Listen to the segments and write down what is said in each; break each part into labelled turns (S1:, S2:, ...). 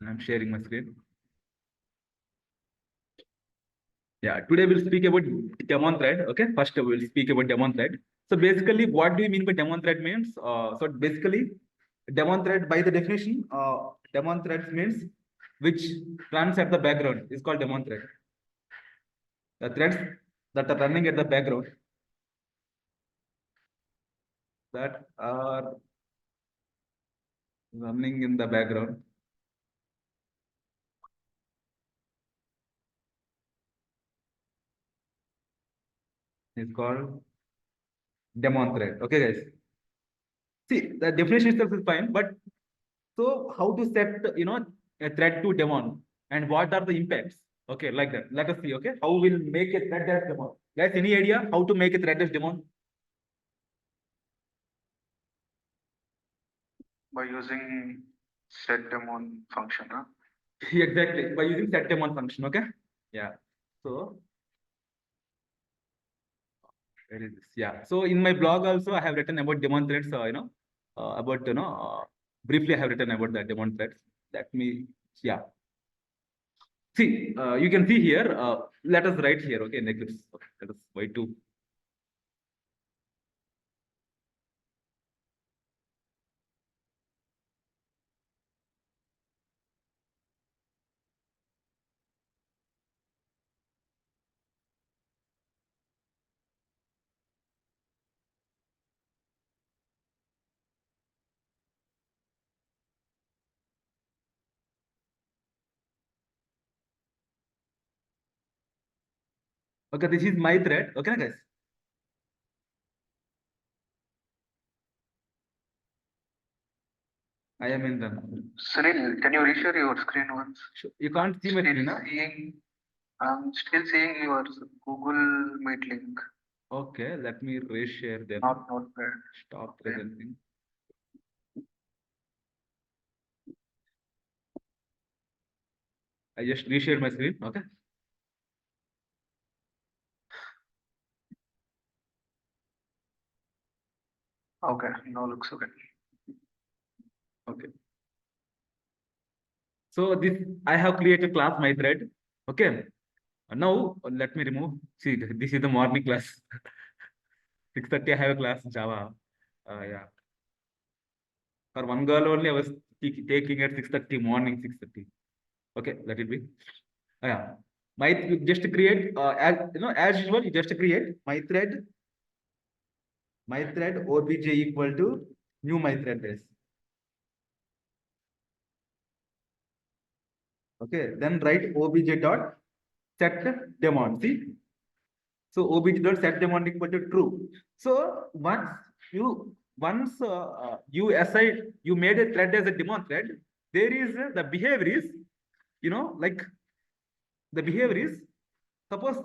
S1: I'm sharing my screen. Yeah, today we'll speak about Daemon thread. Okay, first we'll speak about Daemon thread. So basically, what do you mean by Daemon thread means? So basically, Daemon thread by the definition, Daemon thread means which runs at the background is called Daemon thread. The threads that are running at the background that are running in the background is called Daemon thread. Okay, guys. See, the definition itself is fine, but so how to set a thread to Daemon and what are the impacts? Okay, like that. Let us see. Okay, how we'll make a thread as Daemon? Guys, any idea how to make a thread as Daemon?
S2: By using setDaemon function, huh?
S1: Exactly, by using setDaemon function. Okay, yeah. So where is this? Yeah. So in my blog also I have written about Daemon threads. About briefly I have written about the Daemon threads. Let me yeah. See, you can see here. Let us write here. Okay, in Eclipse. Okay, let us y2. Okay, this is my thread. Okay, guys. I am in the.
S2: Sunil, can you reshare your screen once?
S1: You can't see my screen, huh?
S2: I'm still seeing your Google Meet link.
S1: Okay, let me reshare them.
S2: Not bad.
S1: Stop presenting. I just reshared my screen. Okay.
S2: Okay, now looks okay.
S1: Okay. So this I have created class my thread. Okay. Now let me remove. See, this is the morning class. 6:30 I have a class Java. Yeah. For one girl only I was taking at 6:30 morning 6:30. Okay, let it be. Yeah. My you just create as usual you just create my thread obj equal to new my thread base. Okay, then write obj dot set Daemon. See, so obj dot set Daemon equal to true. So once you assign you made a thread as a Daemon thread, there is the behavior is like the behavior is suppose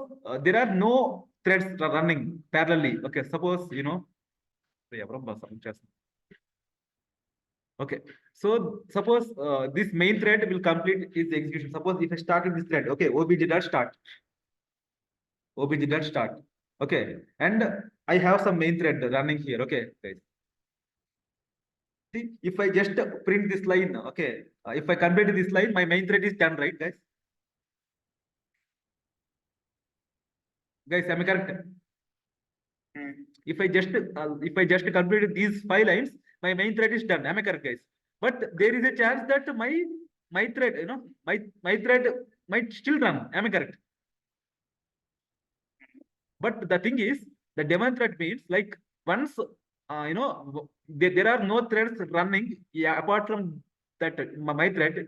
S1: there are no threads running parallelly. Okay, suppose okay, so suppose this main thread will complete its execution. Suppose if I started this thread, okay, obj dot start. OBJ dot start. Okay, and I have some main thread running here. Okay, guys. See, if I just print this line, okay, if I complete this line, my main thread is done, right, guys? Guys, am I correct? If I just complete these 5 lines, my main thread is done. Am I correct, guys? But there is a chance that my thread, my thread might still run. Am I correct? But the thing is, the Daemon thread means like once there are no threads running apart from that my thread,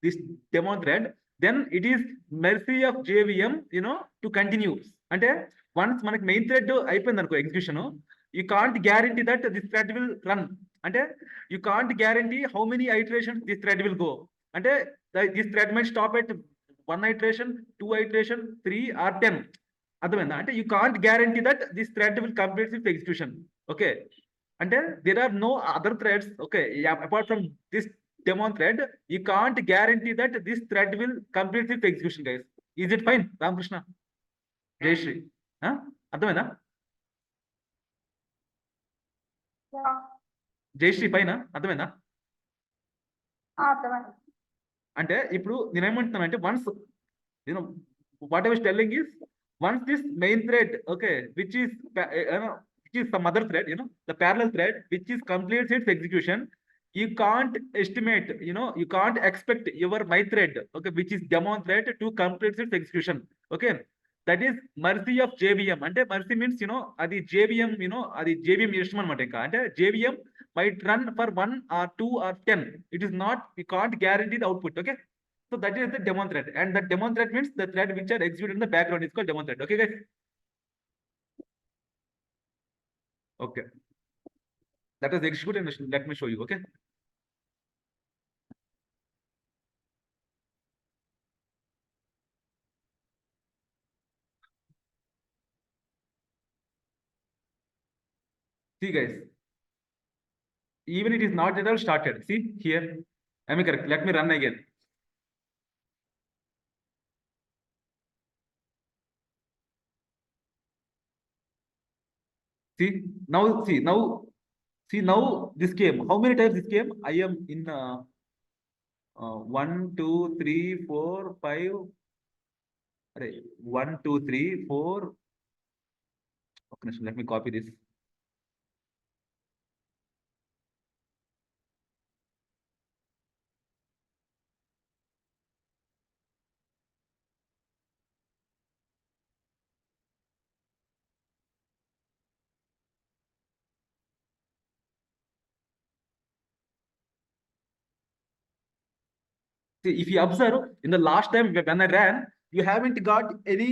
S1: this Daemon thread, then it is mercy of JVM to continue. And once మనకి main thread అయిపోయింది అనుకో execution, you can't guarantee that this thread will run. అంటే you can't guarantee how many iterations this thread will go. అంటే this thread might stop at 1 iteration, 2 iteration, 3 or 10. అర్థమైందా అంటే you can't guarantee that this thread will complete its execution okay అంటే there are no other threads okay apart from this daemon thread you can't guarantee that this thread will complete its execution guys is it fine Ramakrishna Jayashree అర్థమైందా జయశ్రీ పైన అర్థమైందా అంటే ఇప్పుడు నేను ఏమంటున్నాను అంటే once what I was telling is once this main thread, okay, which is some other thread, the parallel thread which is completes its execution, you can't estimate, you can't expect your my thread, okay, which is Daemon thread to complete its execution, okay. That is mercy of JVM. అంటే mercy means అది JVM, అది JVM ఇష్టం అనమాట. ఇంకా అంటే JVM might run for 1 or 2 or 10. It is not, you can't guarantee the output, okay. So that is the Daemon thread, and the Daemon thread means the thread which are executed in the background is called Daemon thread. Okay, guys. Okay. That is executed, and let me show you. Okay. See, guys. Even it is not at all started. See here. Am I correct? Let me run again. See now. See now. This came. How many times this came? I am in 1, 2, 3, 4, 5. 1, 2, 3, 4. Okay, let me copy this. See, if you observe in the last time when I ran, you haven't got any,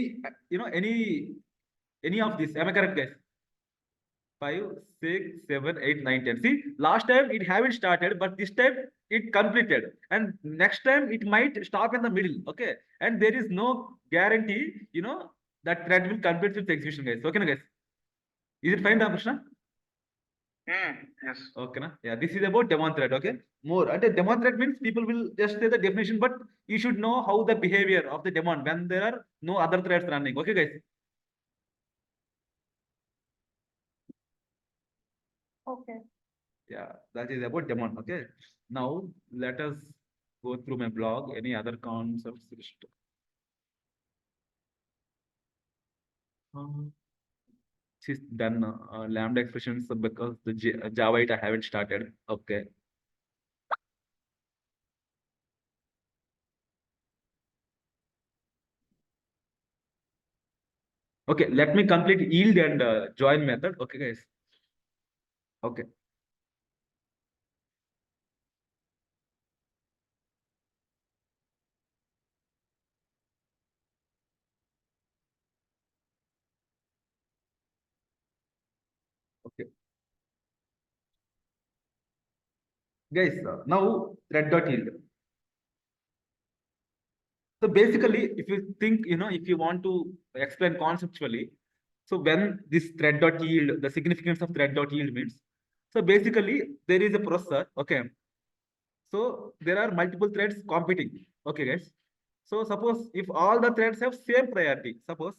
S1: any of this. Am I correct, guys? 5, 6, 7, 8, 9, 10. See, last time it haven't started, but this time it completed. And next time it might stop in the middle. Okay. And there is no guarantee, that thread will complete its execution, guys. Okay, guys? Is it fine, Ramakrishna?
S2: Yes.
S1: Okay, na? Yeah, this is about Daemon thread. Okay. More. And Daemon thread means people will just say the definition, but you should know how the behavior of the Daemon when there are no other threads running. Okay, guys.
S3: Okay.
S1: Yeah, that is about Daemon. Okay. Now let us go through my blog. Any other concepts? She's done lambda expressions because the Java I haven't started. Okay. Okay, let me complete yield and join method. Okay, guys. Okay. Okay. Guys, now thread.yield. So basically, if you think, if you want to explain conceptually, so when this thread.yield, the significance of thread.yield means, so basically there is a processor, okay. So there are multiple threads competing, okay, guys. So suppose if all the threads have same priority, suppose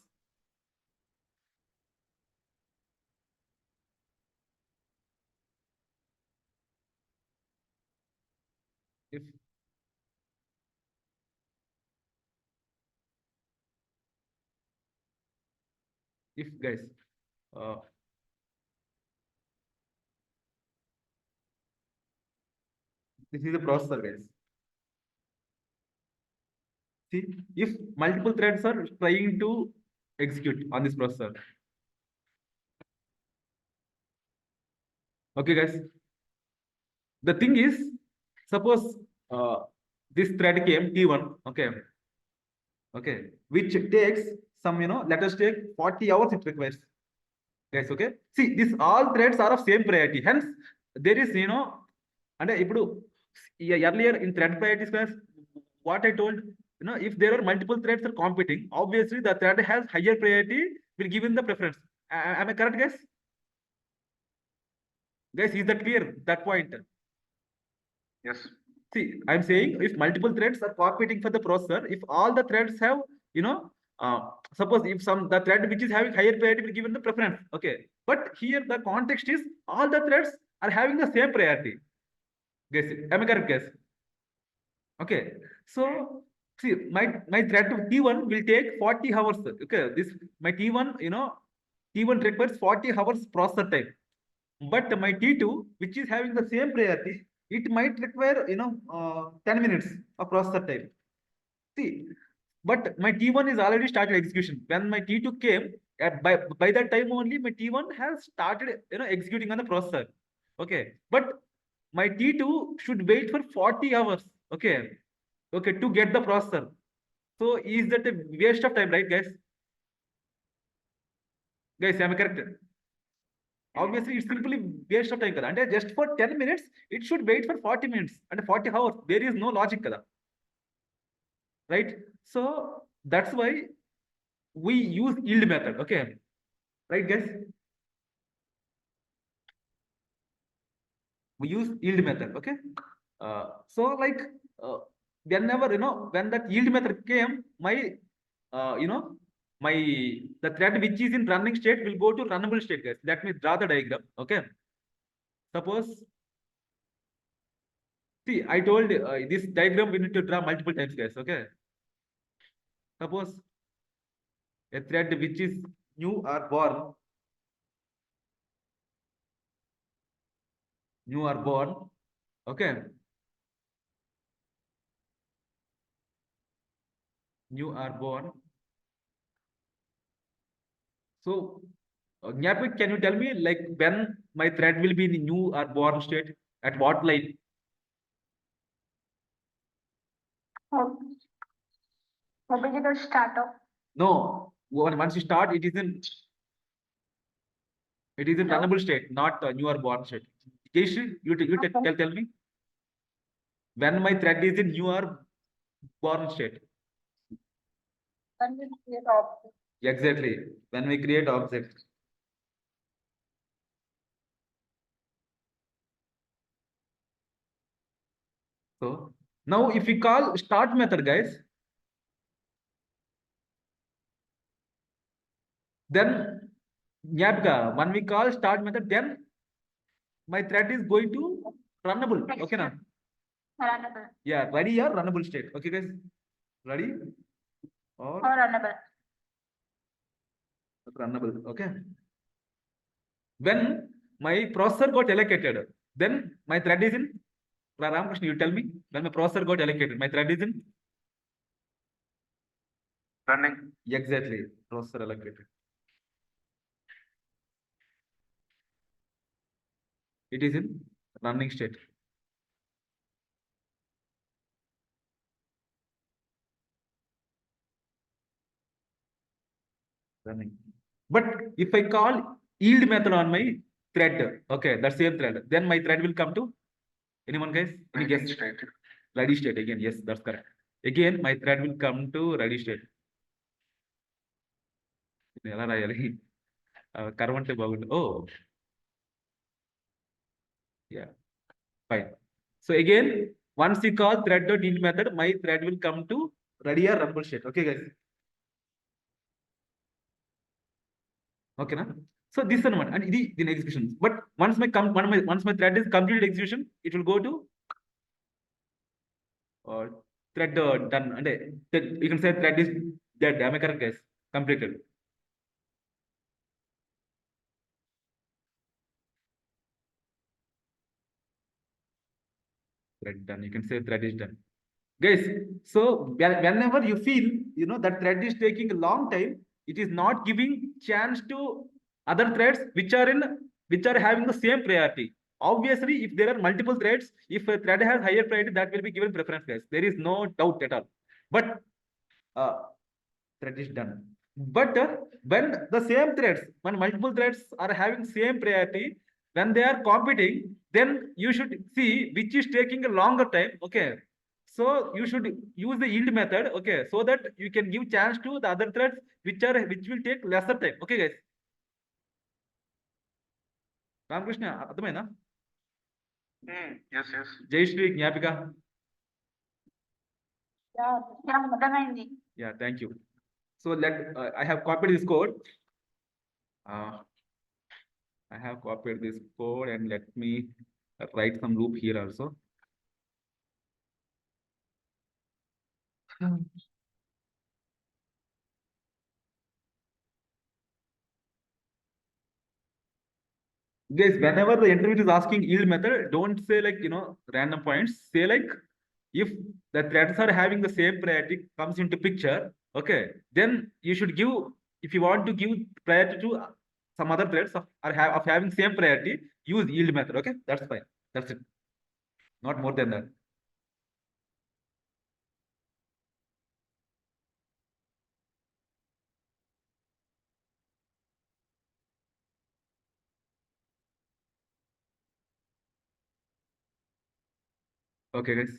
S1: if guys, uh, this is a processor, guys. See, if multiple threads are trying to execute on this processor, okay, guys. The thing is, suppose this thread came T1, okay, which takes some, let us take 40 hours it requires, guys, okay. See, these all threads are of same priority. Hence, there is, and earlier in thread priorities class, what I told, if there are multiple threads are competing, obviously the thread has higher priority will given the preference. Am I correct, guys? Guys, is that clear? That point?
S2: Yes.
S1: See, I'm saying if multiple threads are competing for the processor, if all the threads have, suppose if the thread which is having higher priority will given the preference, okay. But here the context is all the threads are having the same priority. Guys, am I correct, guys? Okay, so see, my thread T1 will take 40 hours. Okay, this my T1, T1 requires 40 hours processor time. But my T2, which is having the same priority, it might require 10 minutes of processor time. See, but my T1 is already started execution. When my T2 came, by that time only my T1 has started executing on the processor. Okay, but my T2 should wait for 40 hours. Okay, okay, to get the processor. So is that a waste of time, right, guys? Guys, am I correct? Obviously, it's simply waste of time. Kada. And just for 10 minutes, it should wait for 40 minutes and 40 hours. There is no logic. Kada. Right? So that's why we use yield method. Okay. Right, guys? We use yield method. Okay. So like whenever, when that yield method came, my, my, the thread which is in running state will go to runnable state, guys. Let me draw the diagram. Okay. Suppose, see, I told this diagram we need to draw multiple times, guys. Okay. Suppose a thread which is new or born, okay, new or born. So, Nyapik, can you tell me like when my thread will be in the new or born state? At what line?
S2: Maybe the startup.
S1: No, once you start, it is in runnable state, not new or born state. Keshi, tell me when my thread is in new or born state.
S2: When we create object.
S1: Exactly. When we create object. So now if we call start method, guys, then Nyapka, when we call start method, then my thread is going to runnable. Okay, now.
S2: Runnable.
S1: Yeah, ready or runnable state. Okay, guys. Ready or
S2: runnable.
S1: runnable. Okay. When my processor got allocated, then my thread is in Ramakrishna. You tell me when my processor got allocated, my thread is in running. Exactly, processor allocated. It is in running state. Running. But if I call yield method on my thread, okay, that same thread, then my thread will come to anyone, guys? Any guess? State. Ready state again. Yes, that's correct. Again, my thread will come to ready state. Oh, yeah, fine. So again, once you call thread.yield method, my thread will come to ready or runnable state. Okay, guys. Okay, na? So this one and the execution. But once my thread is completed execution, it will go to thread done. And you can say thread is dead. Am I correct, guys? Completed. Thread done. You can say thread is done. Guys, so whenever you feel that thread is taking a long time, it is not giving chance to other threads which are having the same priority. Obviously, if there are multiple threads, if a thread has higher priority, that will be given preference, guys. There is no doubt at all. But uh, thread is done. But when the same threads, when multiple threads are having same priority, when they are competing, then you should see which is taking a longer time. Okay, so you should use the yield method. Okay, so that you can give chance to the other threads which will take lesser time. Okay, guys. Ramakrishna, అర్థమైనా?
S2: Yes, yes.
S1: జై శ్రీ జ్ఞాపిక.
S2: అర్థమైంది.
S1: Yeah, thank you. So I have copied this code. I have copied this code and let me write some loop here also. Guys, whenever the interview is asking yield method, don't say like random points. Say like if the threads are having the same priority comes into picture, okay, then you should give, if you want to give priority to some other threads of having same priority, use yield method. Okay, that's fine. That's it. Not more than that. Okay, guys.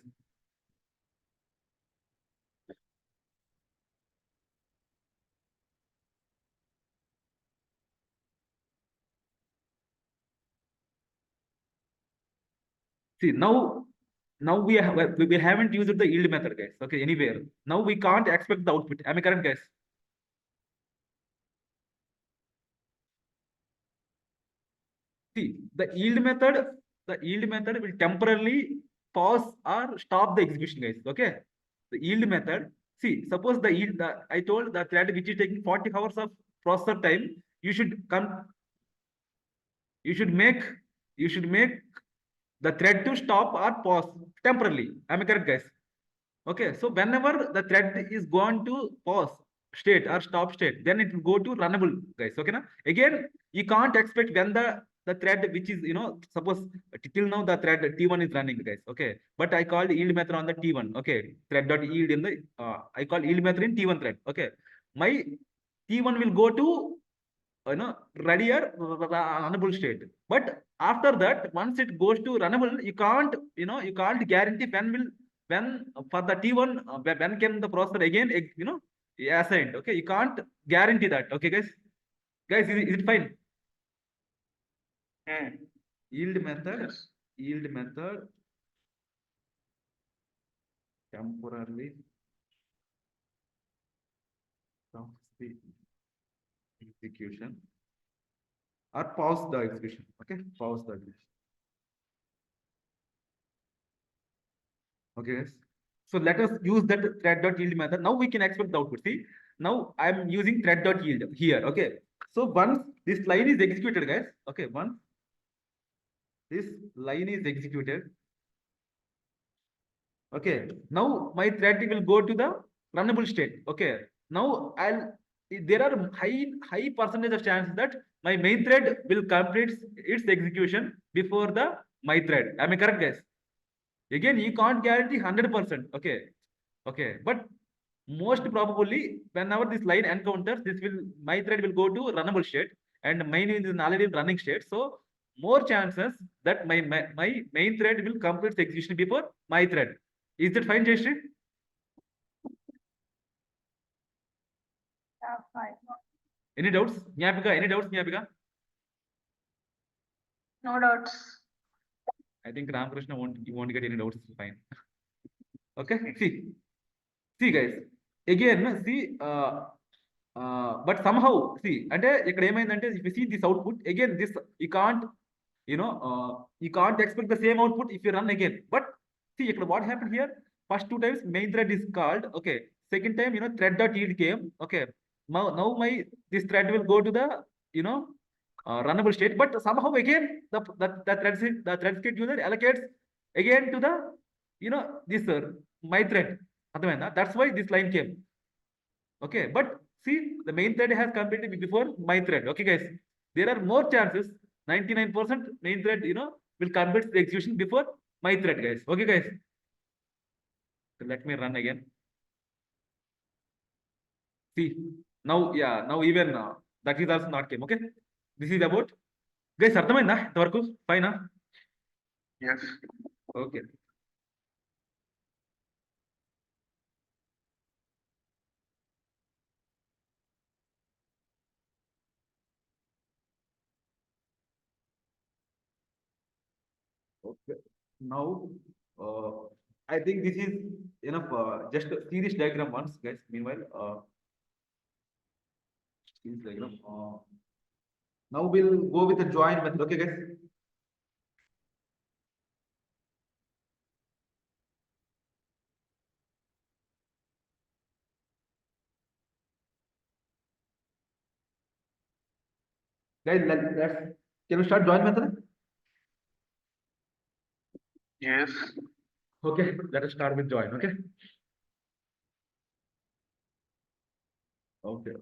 S1: See now we haven't used the yield method, guys. Okay, anywhere. Now we can't expect the output. Am I correct, guys? See, the yield method will temporarily pause or stop the execution, guys. Okay. The yield method. See, suppose I told the thread which is taking 40 hours of processor time, you should come, you should make, you should make the thread to stop or pause temporarily. Am I correct, guys? Okay, so whenever the thread is going to pause state or stop state, then it will go to runnable, guys. Okay, na? Again, you can't expect when the thread which is suppose till now the thread T1 is running, guys. Okay, but I called yield method on the T1. Okay, thread dot yield in the I call yield method in T1 thread. Okay, my T1 will go to ready or runnable state. But after that, once it goes to runnable, you can't guarantee when for the T1 when can the processor again assigned. Okay, you can't guarantee that. Okay, guys, is it fine?
S2: Hmm.
S1: Yield method,
S2: Yes.
S1: yield method temporarily stops the execution or pause the execution. Okay, pause the execution. Okay, guys. So let us use that thread.yield method. Now we can expect the output. See, now I'm using thread.yield here. Okay. So once this line is executed, guys. Okay, once this line is executed. Okay. Now my thread will go to the runnable state. Okay. Now there are high percentage of chances that my main thread will complete its execution before the my thread. Am I correct, guys? Again, you can't guarantee 100%. Okay. Okay. But most probably, whenever this line encounters, my thread will go to runnable state and mine is in already running state. So more chances that my main thread will complete the execution before my thread. Is that fine, Jayashree?
S3: Yeah, fine.
S1: Any doubts? Nyapika, any doubts, Nyapika?
S3: No doubts.
S1: I think Ramakrishna won't get any doubts. Fine. Okay. See guys, again, see, but somehow, see, and if you see this output, again, this you can't expect the same output if you run again. But see, what happened here? First two times main thread is called, okay. Second time, thread.yield came, okay. Now my this thread will go to the, runnable state, but somehow again the thread scheduler allocates again to the, this my thread. That's why this line came. Okay, but see, the main thread has completed before my thread. Okay, guys, there are more chances. 99% main thread, will complete the execution before my thread, guys. Okay, guys. So let me run again. See, now, yeah, now even that is also not came. Okay, this is about guys. అర్థమైందా ఇంతవరకు fine?
S2: Yes.
S1: Okay. Okay. Now, I think this is enough. Just see this diagram once, guys. Meanwhile, see this diagram. Now we'll go with the join method. Okay, guys. Guys, let's can we start join method?
S2: Yes.
S1: Okay, let us start with join. Okay. Okay.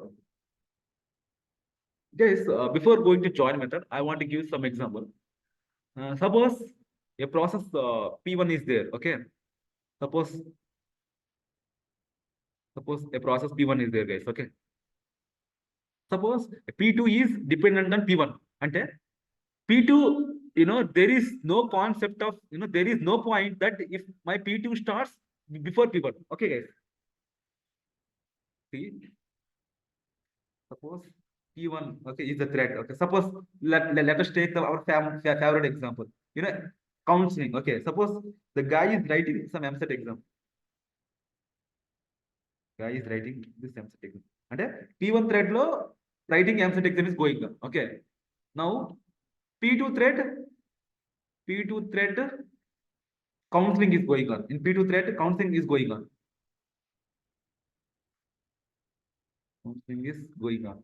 S1: Guys, before going to join method, I want to give some example. Suppose a process P1 is there. Okay. Suppose a process P1 is there, guys. Okay. Suppose P2 is dependent on P1. Ante P2, there is no concept of, there is no point that if my P2 starts before P1. Okay, guys. See, suppose P1, okay, is the thread. Okay, suppose let us take our favorite example. Counseling. Okay, suppose the guy is writing some MSET exam. Guy is writing this MSET exam. And P1 thread lo writing MSET exam is going on. Okay. Now P2 thread counseling is going on. In P2 thread, counseling is going on. Counseling is going on.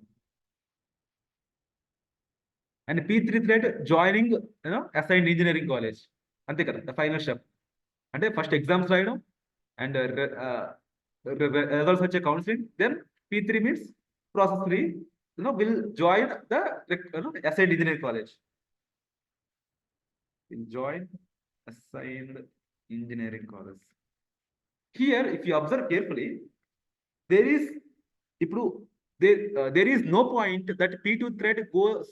S1: And P3 thread joining, assigned engineering college. Ante kada, the final step. And first exams రాయడం and results వచ్చే counseling. Then P3 means process 3, will join the assigned engineering college. Will join assigned engineering college. Here, if you observe carefully, there is there is no point that P2 thread goes,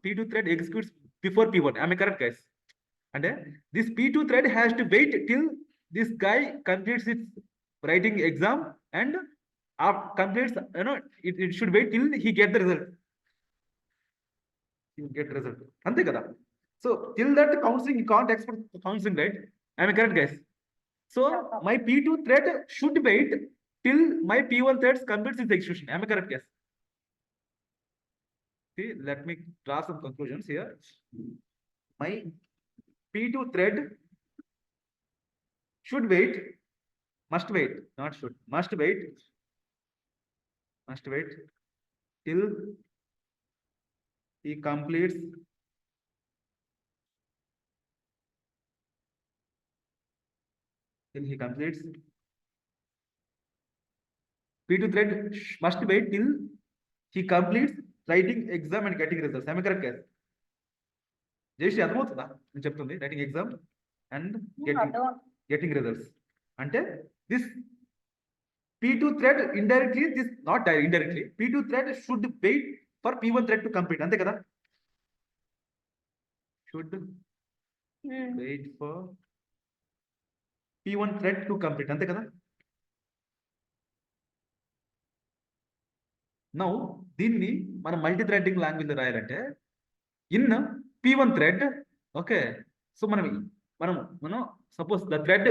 S1: P2 thread executes before P1. Am I correct, guys? And this P2 thread has to wait till this guy completes its writing exam and completes, it should wait till he get the result. He will get result. Ante kada. So till that counseling, you can't expect counseling, right? Am I correct, guys? So my P2 thread should wait till my P1 thread completes its execution. Am I correct? Yes. See, let me draw some conclusions here. My P2 thread should wait, must wait, not should, must wait till he completes P2 thread must wait till he completes writing exam and getting results. Am I correct, guys? Jayashree అర్థమవుతుందా నేను చెప్తుంది writing exam and getting results. అంటే this P2 thread indirectly, this not indirectly, P2 thread should wait for P1 thread to complete. అంతే కదా? Should wait for P1 thread to complete. అంతే కదా? Now, దీన్ని మనం మల్టీ థ్రెడింగ్ లాంగ్వేజ్ లో రాయాలంటే in P1 thread, okay. So మనం suppose the thread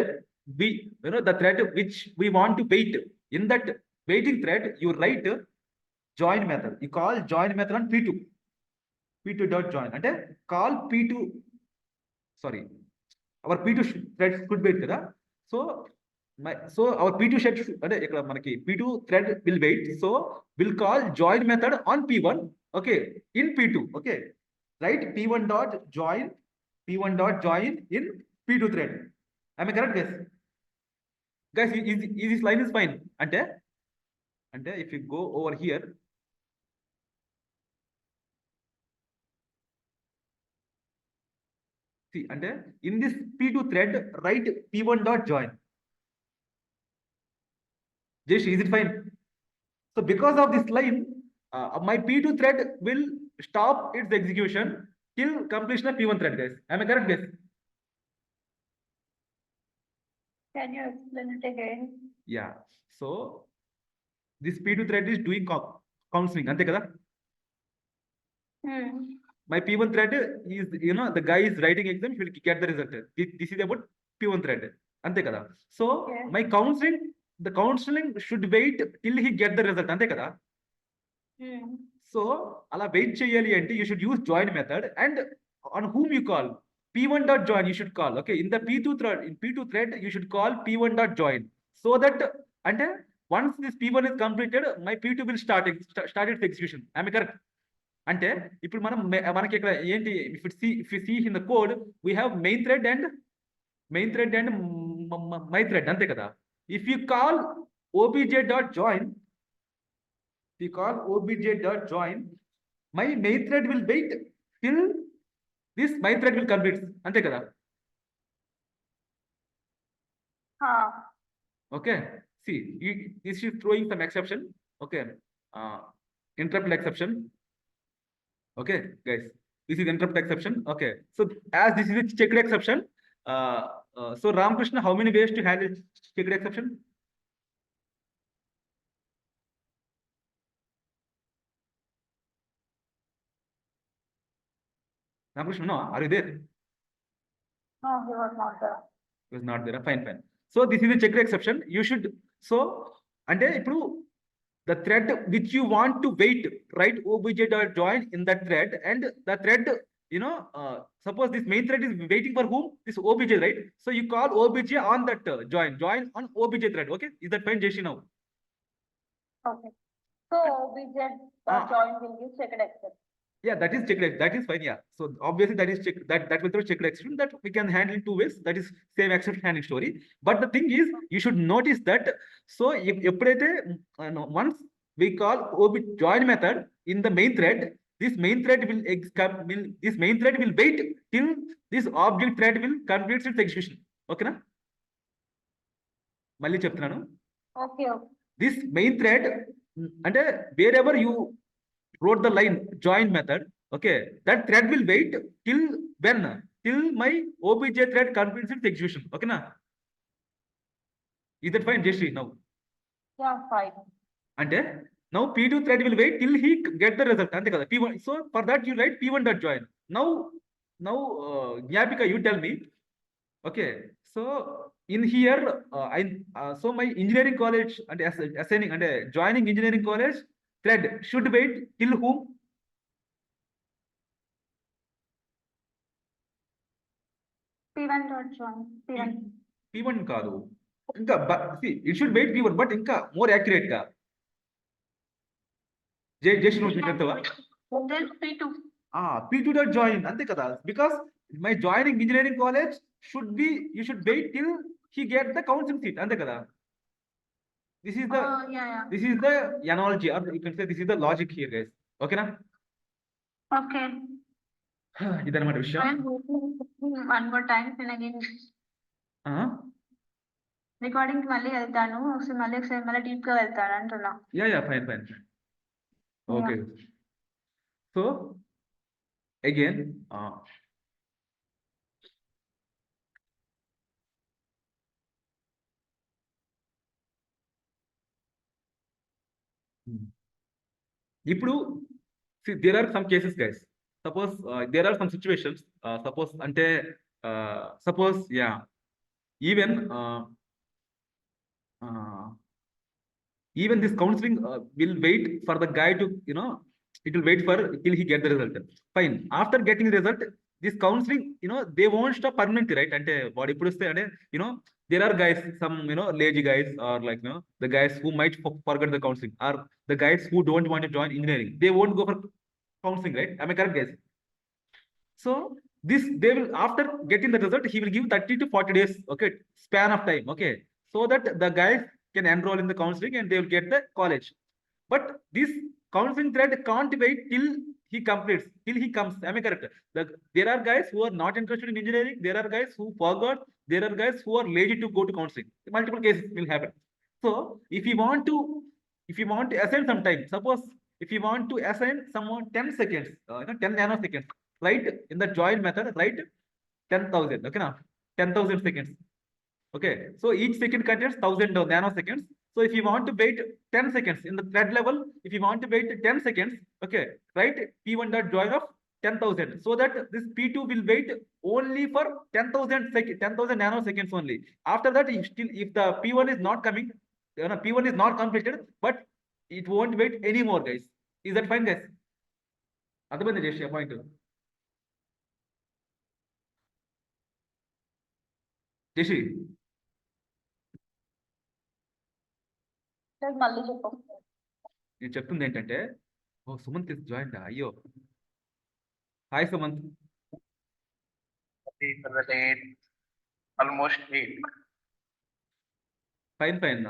S1: the thread which we want to wait, in that waiting thread you write join method. You call join method on P2 dot join. అంటే call P2, sorry, our P2 thread should wait కదా. So our P2 thread అంటే ఇక్కడ మనకి P2 thread will wait. So we'll call join method on P1, okay, in P2, okay. Write P1 dot join in P2 thread. Am I correct, guys? Guys, is this line is fine? Ante if you go over here, see, ante in this P2 thread write P1 dot join. Jesh, is it fine? So because of this line, my P2 thread will stop its execution till completion of P1 thread, guys. Am I correct, guys?
S3: Can you explain it again?
S1: Yeah. So this P2 thread is doing counseling. Ante kada? My P1 thread is, the guy is writing exam, he will get the result. This is about P1 thread. Ante kada? So yes. My the counseling should wait till he get the result. Ante kada? So ala wait cheyali ante you should use join method, and on whom you call P1 dot join you should call, okay. In the P2 thread you should call P1 dot join, so that ante once this P1 is completed, my P2 will start its execution. Am I correct? అంటే ఇప్పుడు మనకి ఇక్కడ ఏంటి, if you see in the code we have main thread and my thread, అంతే కదా. if you call obj.join my main thread will wait till this my thread will complete, అంతే కదా. Okay, see, this is throwing some exception. Okay, interrupt exception. Okay, guys, this is interrupt exception. Okay, so as this is a checked exception, so Ramakrishna, how many ways to handle checked exception? Ramakrishna, no, are you there?
S3: No, he was not there.
S1: He was not there. Fine. So this is a checked exception. You should, so and ఇప్పుడు the thread which you want to wait, write obj.join in that thread, and the thread, suppose this main thread is waiting for whom? This obj, right? So you call obj on that join on obj thread. Okay, is that fine, Jeshi? Now
S3: Okay. So obj join will give checked exception.
S1: yeah, that is checked. That is fine. Yeah. So obviously that is checked. That will throw checked exception, that we can handle in two ways. That is same exception handling story. But the thing is, you should notice that. So if once we call join method in the main thread, this main thread will wait till this object thread will complete its execution. Okay na? Malli cheptunanu.
S3: Okay.
S1: This main thread, and wherever you wrote the line join method, okay, that thread will wait till when? Till my obj thread completes its execution. Okay na? Is that fine, Jayashree? Now
S3: yeah, fine.
S1: And now P2 thread will wait till he get the result, ante kada. P1, so for that you write P1.join. Now Gnapika, you tell me. Okay, so in here so my engineering college and assigning and joining engineering college thread should wait till whom?
S3: P1.join.
S1: P1 కాదు ఇంకా, see, it should wait P1, but ఇంకా more accurate గా just నువ్వు చెప్తావా?
S3: P2.
S1: P2.join, అంతే కదా. Because my joining engineering college should be, you should wait till he get the counseling seat, అంతే కదా. This is the this is the analogy, or you can say this is the logic here, guys. Okay na?
S3: Okay.
S1: ఇదన్నమాట విషయం.
S3: One more time and again recording కి మళ్ళీ వెళ్తాను, మళ్ళీ deep గా వెళ్తాను అంటున్నా.
S1: Yeah fine. Okay, so again ఇప్పుడు see, there are some cases, guys. Suppose there are some situations, suppose even even this counseling will wait for the guy to, it will wait for till he get the result. Fine, after getting the result, this counseling, they won't stop permanently, right? Ante what ippudu stay ante, there are guys, some lazy guys, or like the guys who might forget the counseling, or the guys who don't want to join engineering, they won't go for counseling, right? Am I correct, guys? So this, they will, after getting the result, he will give 30 to 40 days, okay, span of time, okay, so that the guys can enroll in the counseling and they will get the college. But this counseling thread can't wait till he completes, till he comes. Am I correct? There are guys who are not interested in engineering, there are guys who forgot, there are guys who are lazy to go to counseling. Multiple cases will happen. So if you want to assign some time, suppose if you want to assign someone 10 seconds, 10 nanoseconds, right, in the join method, right, 10,000, okay now, 10,000 seconds. Okay, so each second contains 1,000 nanoseconds. So if you want to wait 10 seconds in the thread level, if you want to wait 10 seconds, okay, write P1.join of 10,000, so that this P2 will wait only for 10,000 nanoseconds only. After that, if the P1 is not coming, P1 is not completed, but it won't wait anymore, guys. Is that fine, guys? అర్థమైంది చేసి point. చేసి
S3: మళ్ళీ చెప్పు.
S1: నేను చెప్తుంది ఏంటంటే, Oh, Sumant is joined. Ayo. Hi, Sumant.
S2: For the date, almost 8.
S1: Fine, fine.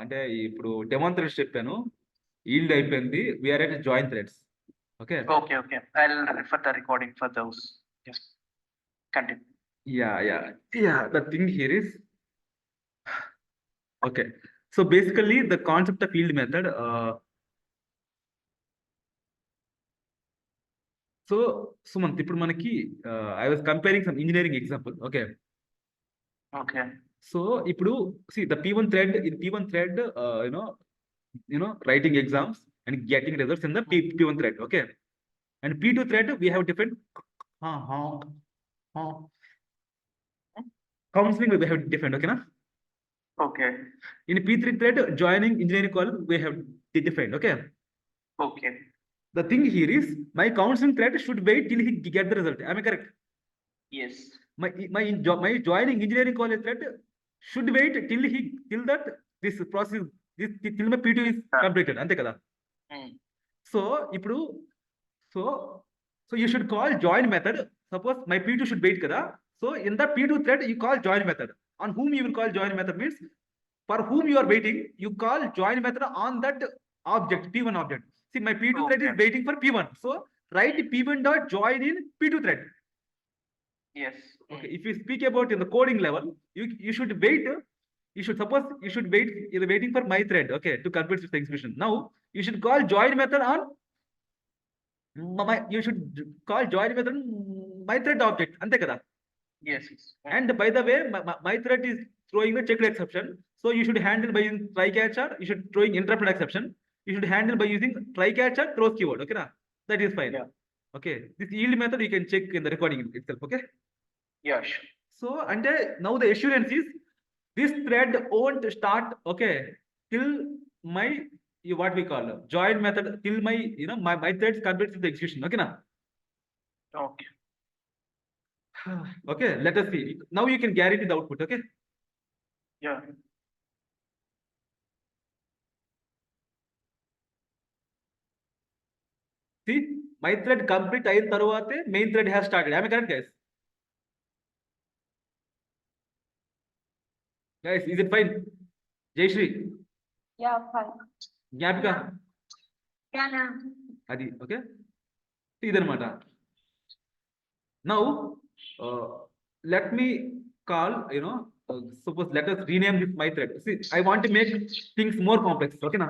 S1: అంటే ఇప్పుడు డెమోన్ థ్రెడ్స్ చెప్పాను, ఈల్డ్ అయిపోయింది, we are at join threads. Okay
S2: Okay, okay. I'll refer the recording for those. Yes. Continue.
S1: yeah, the thing here is okay, so basically the concept of yield method, so Sumant, ఇప్పుడు మనకి I was comparing some engineering example. Okay,
S2: Okay.
S1: so ఇప్పుడు see the P1 thread, in P1 thread, writing exams and getting results in the P1 thread. Okay, and P2 thread we have different counseling, we have different. Okay na?
S2: Okay.
S1: In P3 thread, joining engineering college we have defined. Okay,
S2: Okay.
S1: the thing here is my counseling thread should wait till he get the result. Am I correct?
S2: Yes.
S1: My joining engineering college thread should wait till that this process, this till my P2 is completed. Ante kada. So ఇప్పుడు so you should call join method. Suppose my P2 should wait kada. So in the P2 thread you call join method. On whom you will call join method means for whom you are waiting, you call join method on that object, P1 object. See, my P2 thread is waiting for P1. So write P1 dot join in P2 thread.
S2: Yes.
S1: Okay, if you speak about in the coding level, you should wait. You should suppose you should wait. You're waiting for my thread, okay, to complete this execution. Now you should call join method on you should call join method my thread object. Ante kada.
S2: Yes.
S1: And by the way, my thread is throwing the checked exception. So you should handle by using try catch, or you should throwing interrupted exception. You should handle by using try catch or throws keyword. Okay, na? That is fine.
S2: Yeah.
S1: Okay, this yield method you can check in the recording itself. Okay.
S2: Yeah, sure.
S1: So and now the assurance is this thread won't start, okay, till my what we call join method, till my my threads completes the execution. Okay, na?
S2: Okay.
S1: Okay, let us see. Now you can guarantee the output. Okay.
S2: Yeah.
S1: See, my thread complete అయిన తర్వాతే main thread has started. Am I correct, guys? Guys, is it fine? Jayashree,
S3: Yeah, fine.
S1: Gnapika,
S3: Yeah, ma'am.
S1: అది okay, ఇదనమాట. Now let me call, suppose let us rename this my thread. See, I want to make things more complex. Okay na?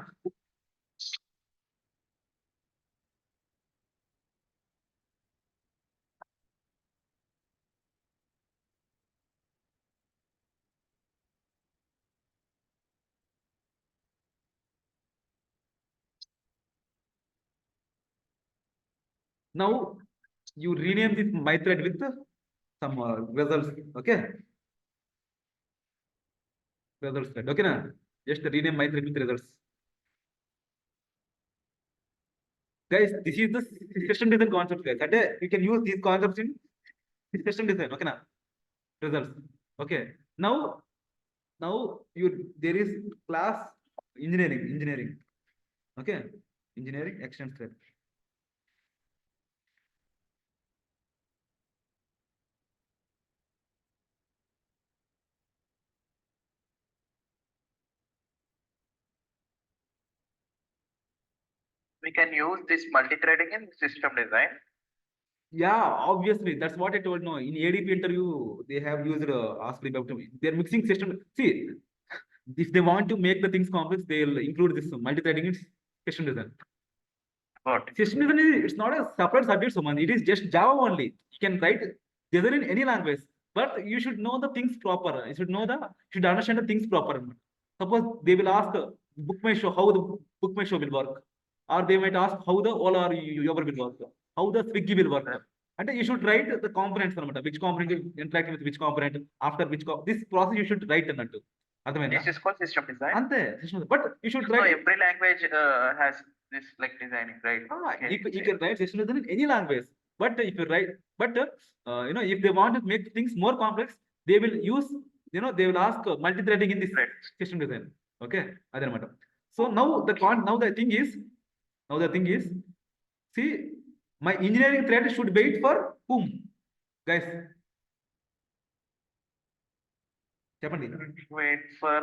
S1: Now you rename this my thread with some results. Okay, results thread. Okay na? Just rename my thread with results. Guys, this is the system design concept, guys. And you can use these concepts in system design. Okay na? Results. Okay, now there is class engineering. Okay, engineering extends thread.
S2: We can use this multi-threading in system design.
S1: Yeah, obviously, that's what I told. No, in ADP interview, they have used ASP about they're mixing system. See, if they want to make the things complex, they'll include this multi-threading in system design.
S2: Got it.
S1: System design is, it's not a separate subject, Suman. It is just Java only. You can write design in any language, but you should know the things proper. You should know you should understand the things proper. Suppose they will ask book my show, how the book my show will work, or they might ask how the Ola or Uber will work, how the Swiggy will work. And you should write the components, which component will interact with which component, after which this process you should write అన్నట్టు. అర్థమైందా?
S2: This is called system design.
S1: అంతే, but you should
S2: So
S1: write.
S2: every language has this like designing, right?
S1: You can write system design in any language, but if you write, but if they want to make things more complex, they will use, they will ask multi-threading in this system design. Okay, అదనమాట. So now the thing is See, my engineering thread should wait for whom? Guys. చెప్పండి.
S2: Wait for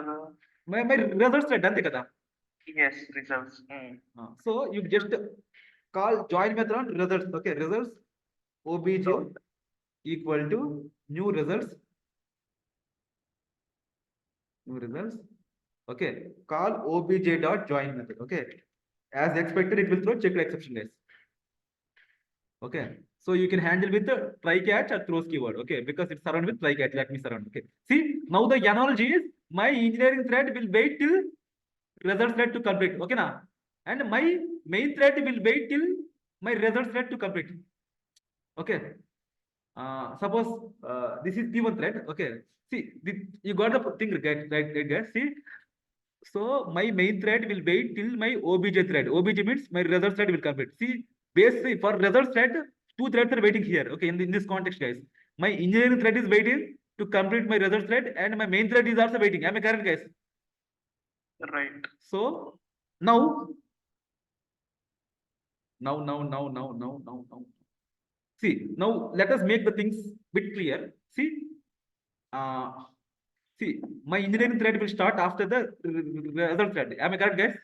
S1: My results thread అంతే కదా.
S2: yes results.
S1: So you just call join method on results. Okay, results obj equal to new results. Okay, call obj dot join method. Okay, as expected it will throw checked exception guys. Okay, so you can handle with the try catch or throws keyword. Okay, because it's surrounded with try catch. Let me surround. Okay, see now the analogy is my engineering thread will wait till result thread to complete. Okay na, and my main thread will wait till my result thread to complete. Okay, suppose this is P1 thread. Okay, see you got the thing right guys. See, so my main thread will wait till my obj thread. Obj means my result thread will complete. See, basically for result thread, two threads are waiting here. Okay, in this context, guys, my engineering thread is waiting to complete my result thread, and my main thread is also waiting. Am I correct, guys?
S2: Right.
S1: So now. See, now let us make the things bit clear. See, see, my engineering thread will start after the result thread. Am I correct, guys?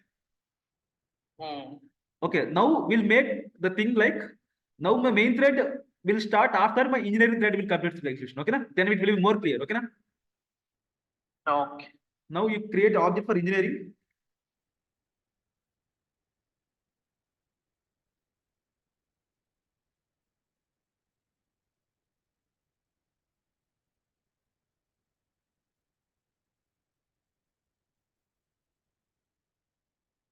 S1: Okay, now we'll make the thing like, now my main thread will start after my engineering thread will complete the execution. Okay, na? Then it will be more clear. Okay, na?
S2: Okay.
S1: Now you create object for engineering.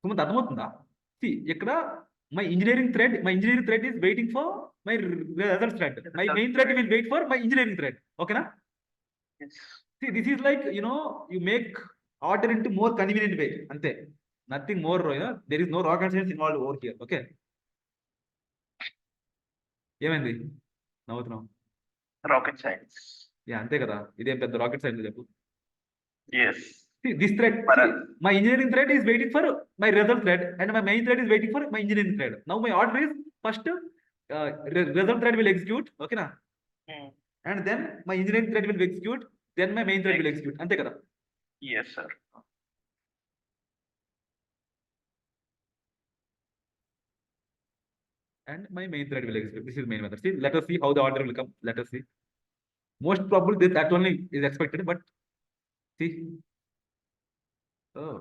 S1: Sumanth అర్థమవుతుందా? See, ఇక్కడ my engineering thread is waiting for my result thread. My main thread will wait for my engineering thread. Okay na?
S2: Yes.
S1: See, this is like, you know, you make order into more convenient way. Ante, nothing more, you know, there is no rocket science involved over here. Okay. ఏమైంది నవ్వుతున్నావు?
S2: Rocket science.
S1: Yeah అంతే కదా, ఇదేం పెద్ద rocket science చెప్పు.
S2: Yes.
S1: See, this thread, see, my engineering thread is waiting for my result thread, and my main thread is waiting for my engineering thread. Now my order is first result thread will execute, okay na? And then my engineering thread will execute, then my main thread will execute. Ante kada?
S2: Yes, sir.
S1: And my main thread will execute. This is main method. See, let us see how the order will come. Let us see. Most probably that only is expected, but see. Oh,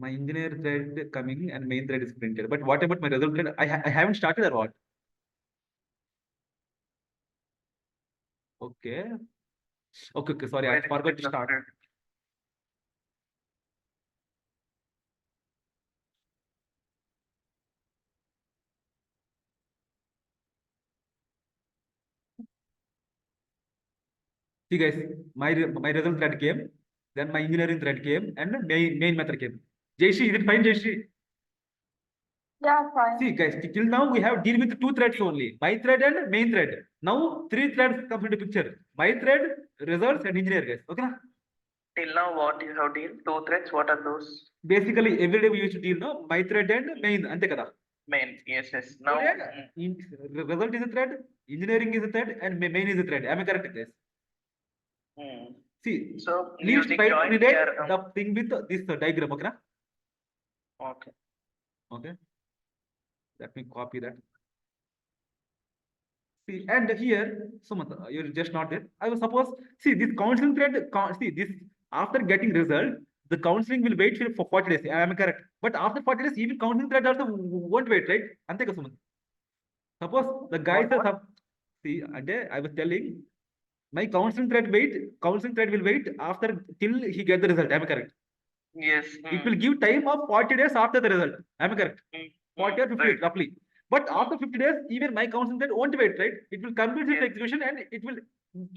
S1: my engineer thread coming and main thread is printed. But what about my result thread? I haven't started or what? Okay. Okay, sorry, I forgot to start. See guys, my result thread came, then my engineering thread came, and the main method came. Jayshri, is it fine, Jayshri?
S3: Yeah, fine.
S1: See guys, till now we have deal with two threads only, my thread and main thread. Now three threads come into picture: my thread, results, and engineer, guys. Okay na?
S2: Till now, what you have deal? Two threads. What are those?
S1: Basically, every day we used to deal, no, my thread and main. Ante kada?
S2: Main. Yes, yes. Now.
S1: Result is a thread, engineering is a thread, and main is a thread. Am I correct, guys? See,
S2: so
S1: please try to relate
S2: here,
S1: the thing with this diagram. Okay na?
S2: Okay.
S1: Okay. Let me copy that. See, and here, Sumant, you're just not there. I will suppose, see, this counseling thread, see, this after getting result, the counseling will wait for 40 days. I am correct. But after 40 days, even counseling thread also won't wait, right? Ante ka Sumant. Suppose the guy says, see, I was telling, my counseling thread will wait after till he get the result. Am I correct?
S2: Yes.
S1: It will give time of 40 days after the result. Am I correct? 40 or 50 days roughly. But after 50 days, even my counseling thread won't wait, right? It will complete the execution, and it will,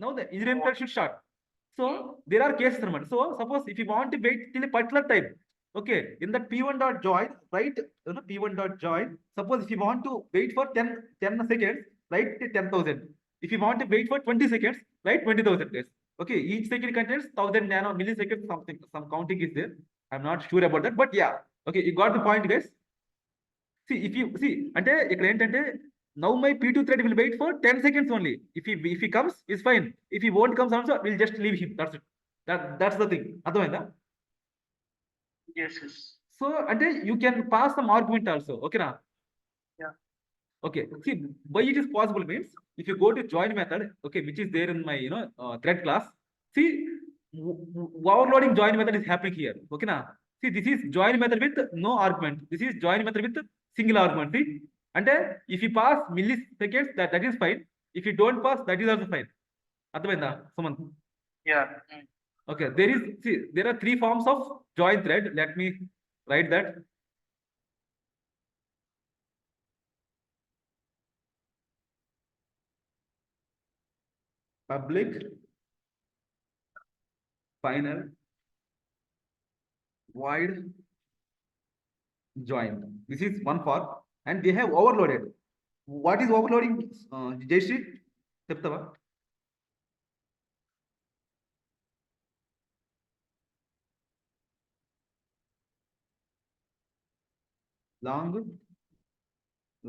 S1: now the engineering thread should start. So there are cases, so suppose if you want to wait till a particular time, okay, in that p1.join, right? P1.join, suppose if you want to wait for 10 seconds, write 10,000. If you want to wait for 20 seconds, write 20,000 days. Okay, each second contains 1000 nano milliseconds, something, some counting is there. I'm not sure about that, but yeah. Okay, you got the point, guys. See, if you see, అంటే ఇక్కడ ఏంటంటే now my P2 thread will wait for 10 seconds only. If he comes, it's fine. If he won't comes also, we'll just leave him. That's it. That's the thing. అర్థమైందా?
S2: Yes, yes.
S1: So, అంటే you can pass some argument also. Okay na?
S2: Yeah.
S1: Okay. See, why it is possible means if you go to join method, okay, which is there in my thread class. See, overloading join method is happening here. Okay na? See, this is join method with no argument. This is join method with single argument. See, and if you pass milliseconds, that is fine. If you don't pass, that is also fine. అర్థమైందా Suman?
S2: Yeah.
S1: Okay, there are 3 forms of join thread. Let me write that. Public, final, void, join. This is one form, and they have overloaded. What is overloading? Jayashree, చెప్తావా?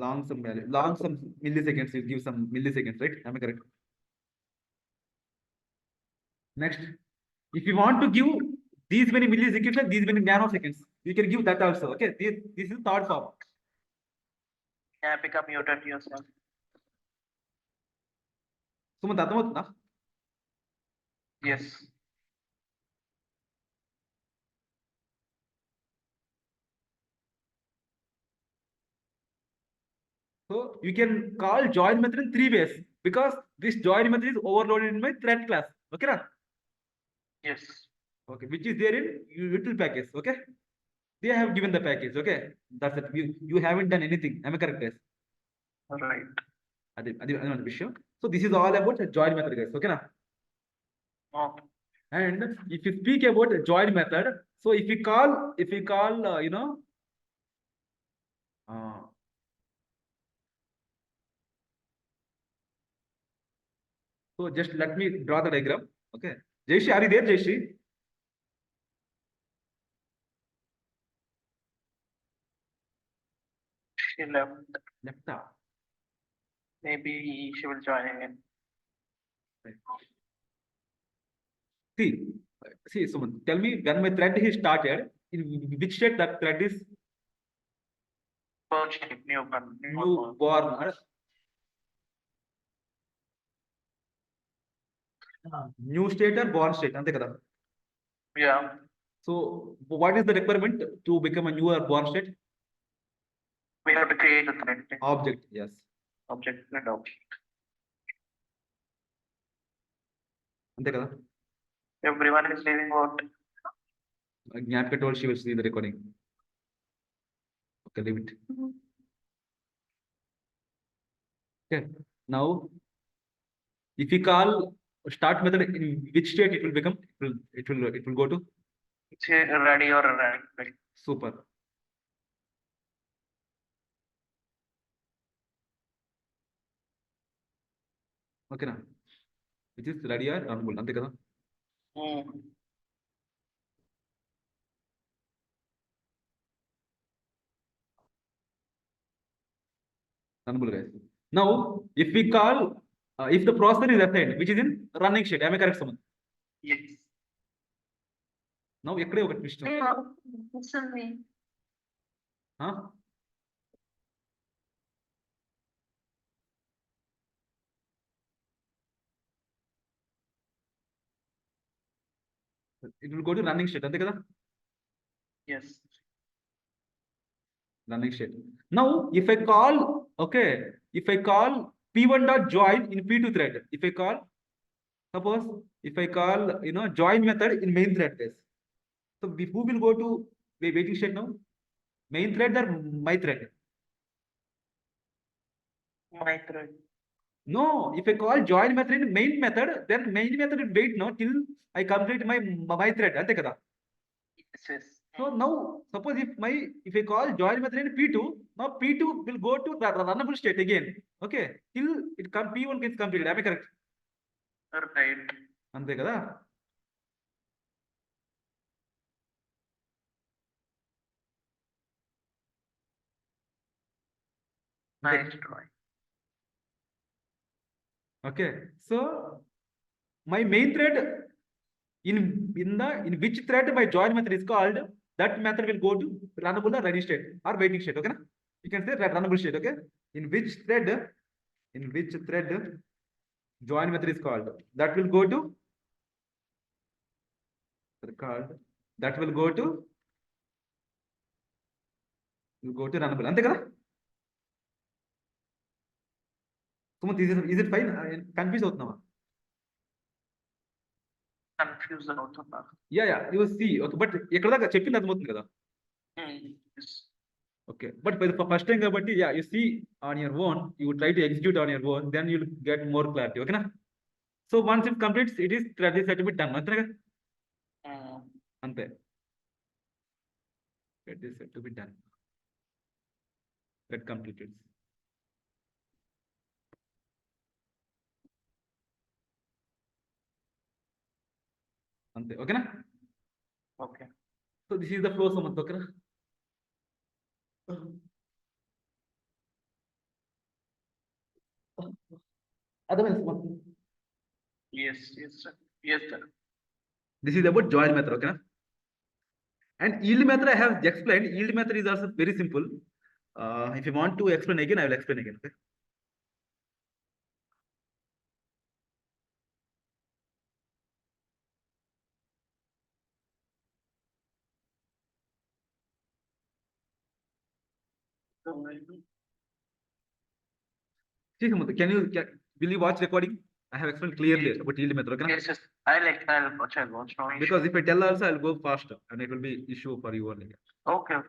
S1: Long some value, long some milliseconds. You give some milliseconds, right? Am I correct? Next, if you want to give these many milliseconds and these many nanoseconds, you can give that also. Okay, this is third form.
S2: Can become muted yourself.
S1: Sumanth అర్థమవుతుందా?
S2: Yes.
S1: So you can call join method in 3 ways because this join method is overloaded in my thread class. Okay, na?
S2: Yes.
S1: Okay, which is there in util package. Okay, they have given the package. Okay, that's it. You haven't done anything. Am I correct, guys?
S2: Right.
S1: అది విషయం. So this is all about join method, guys. Okay, na?
S2: Okay.
S1: And if you speak about join method, so if you call so just let me draw the diagram. Okay, Jayashree, are you there, Jayashree?
S2: She left.
S1: Left.
S2: Maybe she will join again.
S1: See, Suman, tell me when my thread is started, in which state that thread is
S2: First shape, newborn.
S1: newborn. New state or born state, ante kada.
S2: Yeah.
S1: So what is the requirement to become a new or born state?
S2: We have to create a thread.
S1: Object, yes.
S2: Object and object.
S1: ante kada.
S2: Everyone is leaving what?
S1: Gnapka told she will see the recording. Okay, leave it. Okay, now if you call start method, in which state it will become? It will go to
S2: It's a ready or a ready.
S1: super. Okay na, which is ready or runnable, ante kada. Runnable, guys. Now if we call if the processor is assigned which is in running state, am I correct, Suman?
S2: Yes.
S1: Now ekkade oka twist. Huh? It will go to running state, ante kada.
S2: Yes.
S1: Running state. Now if I call, okay, if I call p1.join in p2 thread, if I call, suppose if I call join method in main thread, guys. So who will go to the waiting state now? Main thread or my thread?
S2: My thread.
S1: No, if I call join method in main method, then main method will wait now till I complete my thread, ante kada.
S2: Yes.
S1: So now suppose if I call join method in p2, now p2 will go to the runnable state again. Okay, till it p1 gets completed. Am I correct?
S2: Right.
S1: ante kada.
S2: Nice drawing.
S1: Okay, so my main thread in which thread my join method is called, that method will go to runnable or ready state or waiting state. Okay, you can say runnable state. Okay, in which thread join method is called, that will go to runnable. Ante kada. Sumanth, is it fine? Confused అవుతున్నావా?
S2: Confused అవుతున్నా.
S1: Yeah, you see. Okay, but ఎక్కడ దాకా చెప్పింది అర్థమవుతుంది కదా.
S2: Yes.
S1: Okay, but for the first time kabatti, yeah, you see on your own, you try to execute on your own, then you'll get more clarity. Okay na? So once it completes, it is ready set to be done. Ante కదా. Ante. It is set to be done. Get completed. Ante. Okay na?
S2: Okay.
S1: So this is the flow Sumanth. Okay na? Otherwise, Sumanth.
S2: Yes, sir. Yes, sir.
S1: This is about join method. Okay na? And yield method I have explained. Yield method is also very simple. If you want to explain again, I will explain again. Okay. See, Sumanth, will you watch recording? I have explained clearly about yield method. Okay na?
S2: Yes, I'll watch. No issue.
S1: Because if I tell also, I'll go faster and it will be issue for you only.
S2: Okay.